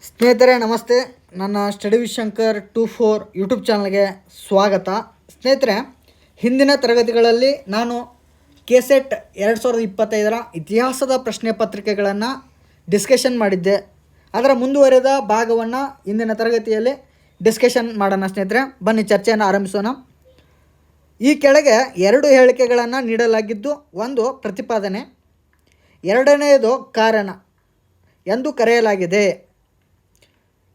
ಸ್ನೇಹಿತರೆ ನಮಸ್ತೆ. ನನ್ನ ಸ್ಟಡಿ ವಿತ್ ಶಂಕರ್ 24 ಯೂಟ್ಯೂಬ್ ಚಾನಲ್ಗೆ ಸ್ವಾಗತ. ಸ್ನೇಹಿತರೆ, ಹಿಂದಿನ ತರಗತಿಗಳಲ್ಲಿ ನಾನು ಕೆಸೆಟ್ 2025 ಇತಿಹಾಸದ ಪ್ರಶ್ನೆ ಪತ್ರಿಕೆಗಳನ್ನು ಡಿಸ್ಕಷನ್ ಮಾಡಿದ್ದೆ. ಅದರ ಮುಂದುವರೆದ ಭಾಗವನ್ನು ಇಂದಿನ ತರಗತಿಯಲ್ಲಿ ಡಿಸ್ಕಷನ್ ಮಾಡೋಣ. ಸ್ನೇಹಿತರೆ, ಬನ್ನಿ ಚರ್ಚೆಯನ್ನು ಆರಂಭಿಸೋಣ. ಈ ಕೆಳಗೆ 2 ಹೇಳಿಕೆಗಳನ್ನು ನೀಡಲಾಗಿದ್ದು, ಒಂದು ಪ್ರತಿಪಾದನೆ, ಎರಡನೆಯದು ಕಾರಣ ಎಂದು ಕರೆಯಲಾಗಿದೆ.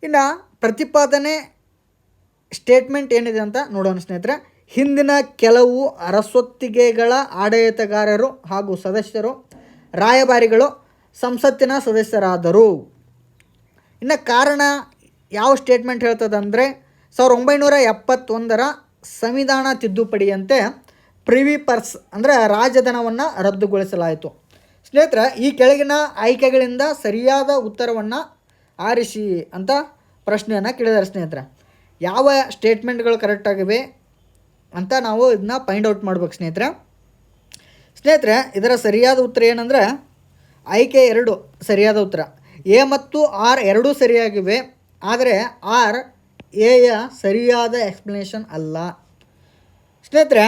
ಇನ್ನು ಪ್ರತಿಪಾದನೆ ಸ್ಟೇಟ್ಮೆಂಟ್ ಏನಿದೆ ಅಂತ ನೋಡೋಣ. ಸ್ನೇಹಿತರೆ, ಹಿಂದಿನ ಕೆಲವು ಅರಸೊತ್ತಿಗೆಗಳ ಆಡಳಿತಗಾರರು ಹಾಗೂ ಸದಸ್ಯರು ರಾಯಭಾರಿಗಳು ಸಂಸತ್ತಿನ ಸದಸ್ಯರಾದರು. ಇನ್ನು ಕಾರಣ ಯಾವ ಸ್ಟೇಟ್ಮೆಂಟ್ ಹೇಳ್ತದಂದರೆ 1971 ಸಂವಿಧಾನ ತಿದ್ದುಪಡಿಯಂತೆ ಪ್ರಿವಿ ಪರ್ಸ್ ಅಂದರೆ ರಾಜಧನವನ್ನು ರದ್ದುಗೊಳಿಸಲಾಯಿತು. ಸ್ನೇಹಿತರೆ, ಈ ಕೆಳಗಿನ ಆಯ್ಕೆಗಳಿಂದ ಸರಿಯಾದ ಉತ್ತರವನ್ನು ಆರಿಸಿ ಅಂತ ಪ್ರಶ್ನೆಯನ್ನು ಕೇಳಿದ್ದಾರೆ. ಸ್ನೇಹಿತರೆ, ಯಾವ ಸ್ಟೇಟ್ಮೆಂಟ್ಗಳು ಕರೆಕ್ಟಾಗಿವೆ ಅಂತ ನಾವು ಇದನ್ನ ಫೈಂಡ್ ಔಟ್ ಮಾಡ್ಬೇಕು. ಸ್ನೇಹಿತರೆ, ಇದರ ಸರಿಯಾದ ಉತ್ತರ ಏನಂದರೆ ಆಯ್ಕೆ 2 ಸರಿಯಾದ ಉತ್ತರ. ಎ ಮತ್ತು ಆರ್ ಎರಡೂ ಸರಿಯಾಗಿವೆ, ಆದರೆ ಆರ್ ಎಯ ಸರಿಯಾದ ಎಕ್ಸ್ಪ್ಲನೇಷನ್ ಅಲ್ಲ. ಸ್ನೇಹಿತರೆ,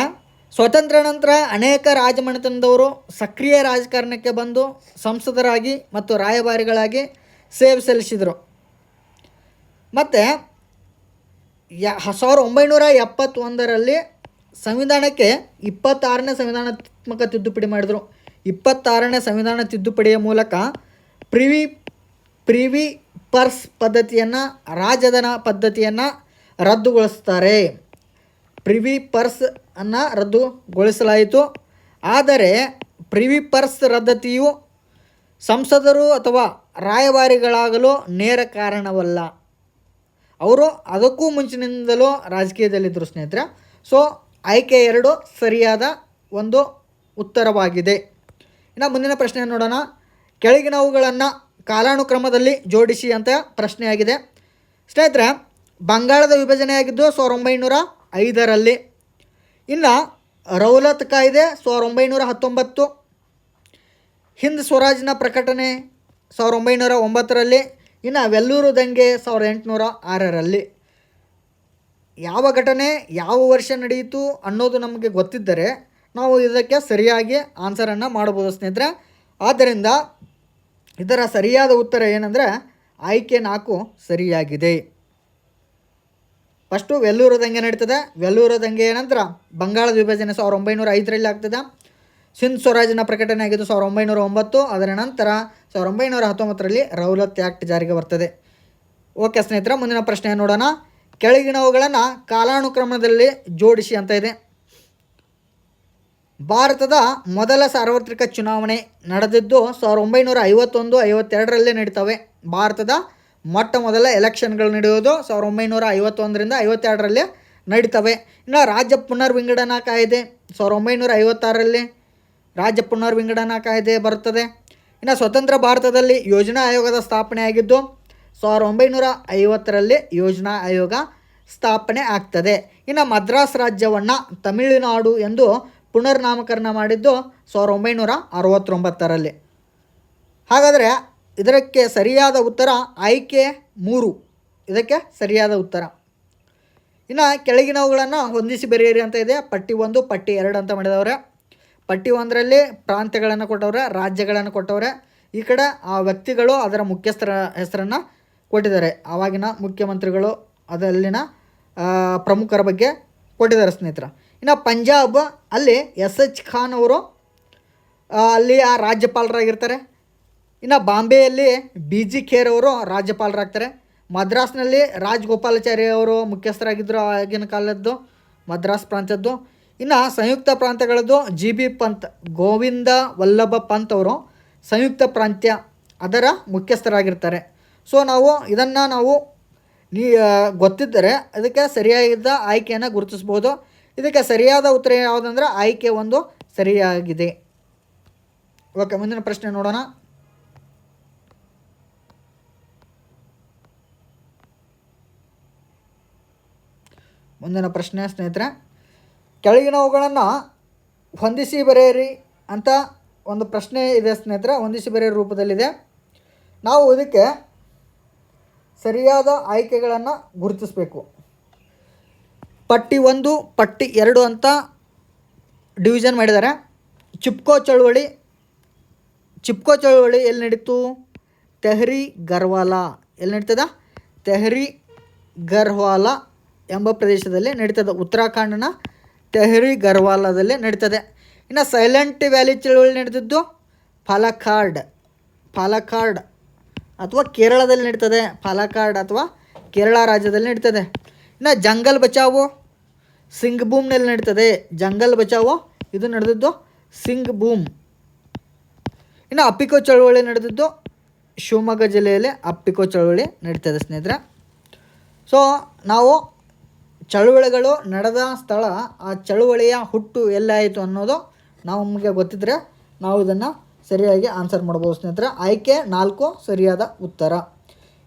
ಸ್ವಾತಂತ್ರ್ಯ ನಂತರ ಅನೇಕ ರಾಜಮನೆತನದವರು ಸಕ್ರಿಯ ರಾಜಕಾರಣಕ್ಕೆ ಬಂದು ಸಂಸದರಾಗಿ ಮತ್ತು ರಾಯಭಾರಿಗಳಾಗಿ ಸೇವೆ ಸಲ್ಲಿಸಿದರು. ಮತ್ತು 1971 ಸಂವಿಧಾನಕ್ಕೆ 26ನೇ ಸಂವಿಧಾನಾತ್ಮಕ ತಿದ್ದುಪಡಿ ಮಾಡಿದರು. 26ನೇ ಸಂವಿಧಾನ ತಿದ್ದುಪಡಿಯ ಮೂಲಕ ಪ್ರಿವಿ ಪರ್ಸ್ ಪದ್ಧತಿಯನ್ನು, ರಾಜಧನ ಪದ್ಧತಿಯನ್ನು ರದ್ದುಗೊಳಿಸ್ತಾರೆ. ಪ್ರಿವಿ ಪರ್ಸ್ ಅನ್ನು ರದ್ದುಗೊಳಿಸಲಾಯಿತು. ಆದರೆ ಪ್ರಿವಿ ಪರ್ಸ್ ರದ್ದತಿಯು ಸಂಸದರು ಅಥವಾ ರಾಯಭಾರಿಗಳಾಗಲು ನೇರ ಕಾರಣವಲ್ಲ. ಅವರು ಅದಕ್ಕೂ ಮುಂಚಿನಿಂದಲೂ ರಾಜಕೀಯದಲ್ಲಿದ್ದರು. ಸ್ನೇಹಿತರೆ, ಸೊ ಆಯ್ಕೆ 2 ಸರಿಯಾದ ಒಂದು ಉತ್ತರವಾಗಿದೆ. ಇನ್ನು ಮುಂದಿನ ಪ್ರಶ್ನೆಯನ್ನು ನೋಡೋಣ. ಕೆಳಗಿನವುಗಳನ್ನು ಕಾಲಾನುಕ್ರಮದಲ್ಲಿ ಜೋಡಿಸಿ ಅಂತ ಪ್ರಶ್ನೆಯಾಗಿದೆ. ಸ್ನೇಹಿತರೆ, ಬಂಗಾಳದ ವಿಭಜನೆಯಾಗಿದ್ದು 1905. ಇನ್ನು ರೌಲತ್ ಕಾಯ್ದೆ 1919, ಹಿಂದ್ ಸ್ವರಾಜ್ನ ಪ್ರಕಟಣೆ 1909. ಇನ್ನು ವೆಲ್ಲೂರು ದಂಗೆ 1806. ಯಾವ ಘಟನೆ ಯಾವ ವರ್ಷ ನಡೆಯಿತು ಅನ್ನೋದು ನಮಗೆ ಗೊತ್ತಿದ್ದರೆ ನಾವು ಇದಕ್ಕೆ ಸರಿಯಾಗಿ ಆನ್ಸರನ್ನು ಮಾಡ್ಬೋದು. ಸ್ನೇಹಿತರೆ, ಆದ್ದರಿಂದ ಇದರ ಸರಿಯಾದ ಉತ್ತರ ಏನಂದರೆ ಆಯ್ಕೆ 4 ಸರಿಯಾಗಿದೆ. ಫಸ್ಟು ವೆಲ್ಲೂರು ದಂಗೆ ನಡೀತದೆ. ವೆಲ್ಲೂರು ದಂಗೆಯ ನಂತರ ಬಂಗಾಳದ ವಿಭಜನೆ 1905 ಆಗ್ತದೆ. ಸಿಂಧ್ ಸ್ವರಾಜ್ನ ಪ್ರಕಟಣೆ ಆಗಿದ್ದು 1909. ಅದರ ನಂತರ 1919 ರೌಲತ್ ಆ್ಯಕ್ಟ್ ಜಾರಿಗೆ ಬರ್ತದೆ. ಓಕೆ ಸ್ನೇಹಿತರೆ, ಮುಂದಿನ ಪ್ರಶ್ನೆ ನೋಡೋಣ. ಕೆಳಗಿನವುಗಳನ್ನು ಕಾಲಾನುಕ್ರಮದಲ್ಲಿ ಜೋಡಿಸಿ ಅಂತ ಇದೆ. ಭಾರತದ ಮೊದಲ ಸಾರ್ವತ್ರಿಕ ಚುನಾವಣೆ ನಡೆದಿದ್ದು 1951-52 ನಡೀತವೆ. ಭಾರತದ ಮೊಟ್ಟ ಮೊದಲ ಎಲೆಕ್ಷನ್ಗಳು ನಡೆಯೋದು 1951 52 ನಡೀತವೆ. ಇನ್ನು ರಾಜ್ಯ ಪುನರ್ವಿಂಗಡಣಾ ಕಾಯ್ದೆ 1956 ರಾಜ್ಯ ಪುನರ್ವಿಂಗಡಣಾ ಕಾಯ್ದೆ ಬರುತ್ತದೆ. ಇನ್ನು ಸ್ವತಂತ್ರ ಭಾರತದಲ್ಲಿ ಯೋಜನಾ ಆಯೋಗದ ಸ್ಥಾಪನೆ ಆಗಿದ್ದು 1950 ಯೋಜನಾ ಆಯೋಗ ಸ್ಥಾಪನೆ ಆಗ್ತದೆ. ಇನ್ನು ಮದ್ರಾಸ್ ರಾಜ್ಯವನ್ನು ತಮಿಳುನಾಡು ಎಂದು ಪುನರ್ನಾಮಕರಣ ಮಾಡಿದ್ದು 1969. ಹಾಗಾದರೆ ಇದಕ್ಕೆ ಸರಿಯಾದ ಉತ್ತರ ಆಯ್ಕೆ 3. ಇದಕ್ಕೆ ಸರಿಯಾದ ಉತ್ತರ. ಇನ್ನು ಕೆಳಗಿನವುಗಳನ್ನು ಹೊಂದಿಸಿ ಬರೆಯಿರಿ ಅಂತ ಇದೆ. ಪಟ್ಟಿ 1 ಪಟ್ಟಿ 2 ಅಂತ ಮಾಡಿದವ್ರೆ. ಪಟ್ಟಿ 1ರಲ್ಲಿ ಪ್ರಾಂತ್ಯಗಳನ್ನು ಕೊಟ್ಟವ್ರೆ, ರಾಜ್ಯಗಳನ್ನು ಕೊಟ್ಟವ್ರೆ. ಈ ಕಡೆ ಆ ವ್ಯಕ್ತಿಗಳು ಅದರ ಮುಖ್ಯಸ್ಥರ ಹೆಸರನ್ನು ಕೊಟ್ಟಿದ್ದಾರೆ. ಆವಾಗಿನ ಮುಖ್ಯಮಂತ್ರಿಗಳು ಅದಲ್ಲಿನ ಪ್ರಮುಖರ ಬಗ್ಗೆ ಕೊಟ್ಟಿದ್ದಾರೆ. ಸ್ನೇಹಿತರೆ, ಇನ್ನು ಪಂಜಾಬ್ ಅಲ್ಲಿ SH ಖಾನ್ ಅವರು ಅಲ್ಲಿ ಆ ರಾಜ್ಯಪಾಲರಾಗಿರ್ತಾರೆ. ಇನ್ನು ಬಾಂಬೆಯಲ್ಲಿ BG ಖೇರ್ ಅವರು ರಾಜ್ಯಪಾಲರಾಗ್ತಾರೆ. ಮದ್ರಾಸ್ನಲ್ಲಿ ರಾಜಗೋಪಾಲಾಚಾರಿ ಅವರು ಮುಖ್ಯಸ್ಥರಾಗಿದ್ದರು ಆಗಿನ ಕಾಲದ್ದು ಮದ್ರಾಸ್ ಪ್ರಾಂತ್ಯದ್ದು. ಇನ್ನು ಸಂಯುಕ್ತ ಪ್ರಾಂತ್ಯಗಳದ್ದು GB ಪಂತ್, ಗೋವಿಂದ ವಲ್ಲಭ ಪಂತ್ ಅವರು ಸಂಯುಕ್ತ ಪ್ರಾಂತ್ಯ ಅದರ ಮುಖ್ಯಸ್ಥರಾಗಿರ್ತಾರೆ. ಸೊ ಇದನ್ನು ನಾವು ಗೊತ್ತಿದ್ದರೆ ಅದಕ್ಕೆ ಸರಿಯಾದ ಆಯ್ಕೆಯನ್ನು ಗುರುತಿಸ್ಬೋದು. ಇದಕ್ಕೆ ಸರಿಯಾದ ಉತ್ತರ ಯಾವುದಂದ್ರೆ ಆಯ್ಕೆ 1 ಸರಿಯಾಗಿದೆ. ಓಕೆ, ಮುಂದಿನ ಪ್ರಶ್ನೆ ನೋಡೋಣ. ಮುಂದಿನ ಪ್ರಶ್ನೆ ಸ್ನೇಹಿತರೆ, ಕೆಳಗಿನವುಗಳನ್ನು ಹೊಂದಿಸಿ ಬರೆಯಿರಿ ಅಂತ ಒಂದು ಪ್ರಶ್ನೆ ಇದೆ ಸ್ನೇಹಿತರೆ. ಹೊಂದಿಸಿ ಬರೆಯೋ ರೂಪದಲ್ಲಿದೆ. ನಾವು ಇದಕ್ಕೆ ಸರಿಯಾದ ಆಯ್ಕೆಗಳನ್ನು ಗುರುತಿಸಬೇಕು. ಪಟ್ಟಿ 1 ಪಟ್ಟಿ 2 ಅಂತ ಡಿವಿಷನ್ ಮಾಡಿದ್ದಾರೆ. ಚಿಪ್ಕೋ ಚಳುವಳಿ ಎಲ್ಲಿ ನಡೀತು? ತೆಹರಿ ಗರ್ವಾಲ ಎಲ್ಲಿ ನಡೀತದ? ತೆಹರಿ ಗರ್ವಾಲ ಎಂಬ ಪ್ರದೇಶದಲ್ಲಿ ನಡೀತದೆ. ಉತ್ತರಾಖಂಡ್ನ ತೆಹರಿ ಗರ್ವಾಲದಲ್ಲಿ ನಡೀತದೆ. ಇನ್ನು ಸೈಲೆಂಟ್ ವ್ಯಾಲಿ ಚಳುವಳಿ ನಡೆದಿದ್ದು ಪಾಲಕ್ಕಾಡ್ ಅಥವಾ ಕೇರಳದಲ್ಲಿ ನಡೀತದೆ. ಪಾಲಕ್ಕಾಡ್ ಅಥವಾ ಕೇರಳ ರಾಜ್ಯದಲ್ಲಿ ನಡೀತದೆ. ಇನ್ನು ಜಂಗಲ್ ಬಚಾವೋ ಸಿಂಗ್ಭೂಮ್ನಲ್ಲಿ ನಡೀತದೆ. ಜಂಗಲ್ ಬಚಾವೋ ಇದು ನಡೆದಿದ್ದು ಸಿಂಗ್ಭೂಮ್. ಇನ್ನು ಅಪ್ಪಿಕೋ ಚಳುವಳಿ ನಡೆದಿದ್ದು ಶಿವಮೊಗ್ಗ ಜಿಲ್ಲೆಯಲ್ಲಿ ಅಪ್ಪಿಕೋ ಚಳುವಳಿ ನಡೀತದೆ ಸ್ನೇಹಿತರೆ. ಸೊ ನಾವು ಚಳುವಳಿಗಳು ನಡೆದ ಸ್ಥಳ, ಆ ಚಳುವಳಿಯ ಹುಟ್ಟು ಎಲ್ಲಾಯಿತು ಅನ್ನೋದು ನಮಗೆ ಗೊತ್ತಿದ್ದರೆ ನಾವು ಇದನ್ನು ಸರಿಯಾಗಿ ಆನ್ಸರ್ ಮಾಡ್ಬೋದು ಸ್ನೇಹಿತರೆ. ಆಯ್ಕೆ 4 ಸರಿಯಾದ ಉತ್ತರ.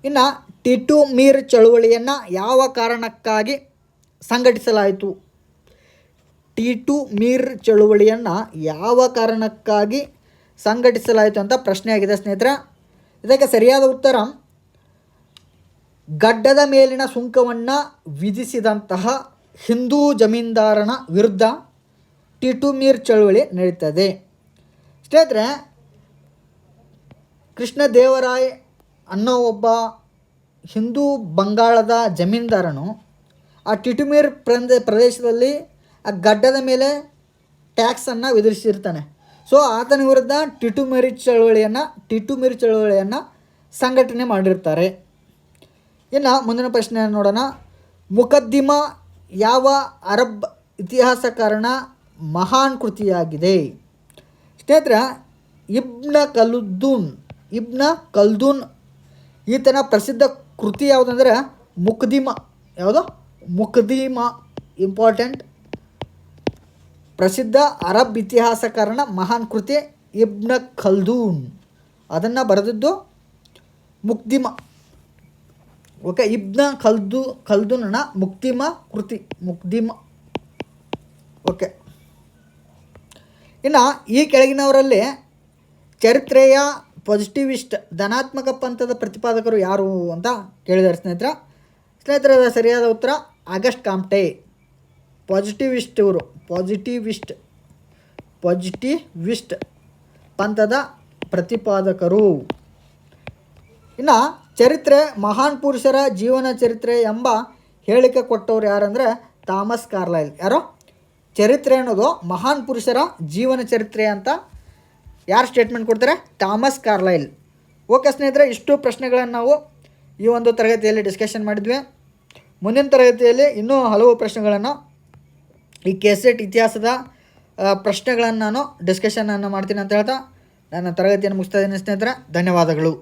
ಇನ್ನು ಟಿಟು ಮೀರ್ ಚಳುವಳಿಯನ್ನು ಯಾವ ಕಾರಣಕ್ಕಾಗಿ ಸಂಘಟಿಸಲಾಯಿತು? ಟಿಟು ಮೀರ್ ಚಳುವಳಿಯನ್ನು ಯಾವ ಕಾರಣಕ್ಕಾಗಿ ಸಂಘಟಿಸಲಾಯಿತು ಅಂತ ಪ್ರಶ್ನೆಯಾಗಿದೆ ಸ್ನೇಹಿತರೆ. ಇದಕ್ಕೆ ಸರಿಯಾದ ಉತ್ತರ ಗಡ್ಡದ ಮೇಲಿನ ಸುಂಕವನ್ನು ವಿಧಿಸಿದಂತಹ ಹಿಂದೂ ಜಮೀನ್ದಾರನ ವಿರುದ್ಧ ಟಿಟು ಮೀರ್ ಚಳುವಳಿ ನಡೀತದೆ. ಸ್ನೇಹಿತರೆ, ಕೃಷ್ಣದೇವರಾಯ್ ಅನ್ನೋ ಒಬ್ಬ ಹಿಂದೂ ಬಂಗಾಳದ ಜಮೀನ್ದಾರನು ಆ ಟಿಟು ಮೀರ್ ಪ್ರದೇಶದಲ್ಲಿ ಆ ಗಡ್ಡದ ಮೇಲೆ ಟ್ಯಾಕ್ಸನ್ನು ವಿಧಿಸಿರ್ತಾನೆ. ಸೊ ಆತನ ವಿರುದ್ಧ ಟಿಟು ಮೀರ್ ಚಳುವಳಿಯನ್ನು ಸಂಘಟನೆ ಮಾಡಿರ್ತಾರೆ. ಇನ್ನು ಮುಂದಿನ ಪ್ರಶ್ನೆ ನೋಡೋಣ. ಮುಕದ್ದಿಮಾ ಯಾವ ಅರಬ್ ಇತಿಹಾಸಕಾರನ ಮಹಾನ್ ಕೃತಿಯಾಗಿದೆ? ಸ್ನೇಹಿತರೆ, ಇಬ್ನ ಖಲ್ದೂನ್ ಈತನ ಪ್ರಸಿದ್ಧ ಕೃತಿ ಯಾವುದಂದರೆ ಮುಕದ್ದಿಮಾ ಇಂಪಾರ್ಟೆಂಟ್. ಪ್ರಸಿದ್ಧ ಅರಬ್ ಇತಿಹಾಸಕಾರನ ಮಹಾನ್ ಕೃತಿ ಇಬ್ನ ಖಲ್ದೂನ್. ಅದನ್ನು ಬರೆದಿದ್ದು ಮುಕ್ದಿಮಾ. ಓಕೆ, ಇಬ್ನ ಖಲ್ದೂನ್ನ ಮುಕ್ದಿಮಾ. ಓಕೆ. ಇನ್ನು ಈ ಕೆಳಗಿನವರಲ್ಲಿ ಚರಿತ್ರೆಯ ಪಾಸಿಟಿವಿಸ್ಟ್ ಧನಾತ್ಮಕ ಪಂಥದ ಪ್ರತಿಪಾದಕರು ಯಾರು ಅಂತ ಕೇಳಿದ್ದಾರೆ ಸ್ನೇಹಿತರೆ. ಸರಿಯಾದ ಉತ್ತರ ಆಗಸ್ಟ್ ಕಾಮ್ಟೆ. ಪಾಸಿಟಿವಿಸ್ಟ್ ಪಂಥದ ಪ್ರತಿಪಾದಕರು. ಇನ್ನು ಚರಿತ್ರೆ ಮಹಾನ್ ಪುರುಷರ ಜೀವನ ಚರಿತ್ರೆ ಎಂಬ ಹೇಳಿಕೆ ಕೊಟ್ಟವರು ಯಾರಂದರೆ ಥಾಮಸ್ ಕಾರ್ಲೈಲ್. ಯಾರೋ ಚರಿತ್ರೆ ಅನ್ನೋದು ಮಹಾನ್ ಪುರುಷರ ಜೀವನ ಚರಿತ್ರೆ ಅಂತ ಯಾರು ಸ್ಟೇಟ್ಮೆಂಟ್ ಕೊಡ್ತಾರೆ? Thomas Carlyle. ಓಕೆ ಸ್ನೇಹಿತರೆ, ಇಷ್ಟು ಪ್ರಶ್ನೆಗಳನ್ನು ನಾವು ಈ ಒಂದು ತರಗತಿಯಲ್ಲಿ ಡಿಸ್ಕಷನ್ ಮಾಡಿದ್ವಿ. ಮುಂದಿನ ತರಗತಿಯಲ್ಲಿ ಇನ್ನೂ ಹಲವು ಪ್ರಶ್ನೆಗಳನ್ನು, ಈ ಕೆಸೆಟ್ ಇತಿಹಾಸದ ಪ್ರಶ್ನೆಗಳನ್ನು ನಾನು ಡಿಸ್ಕಷನನ್ನು ಮಾಡ್ತೀನಿ ಅಂತ ಹೇಳ್ತಾ ನನ್ನ ತರಗತಿಯನ್ನು ಮುಗಿಸ್ತಾ ಇದ್ದೀನಿ ಸ್ನೇಹಿತರೆ. ಧನ್ಯವಾದಗಳು.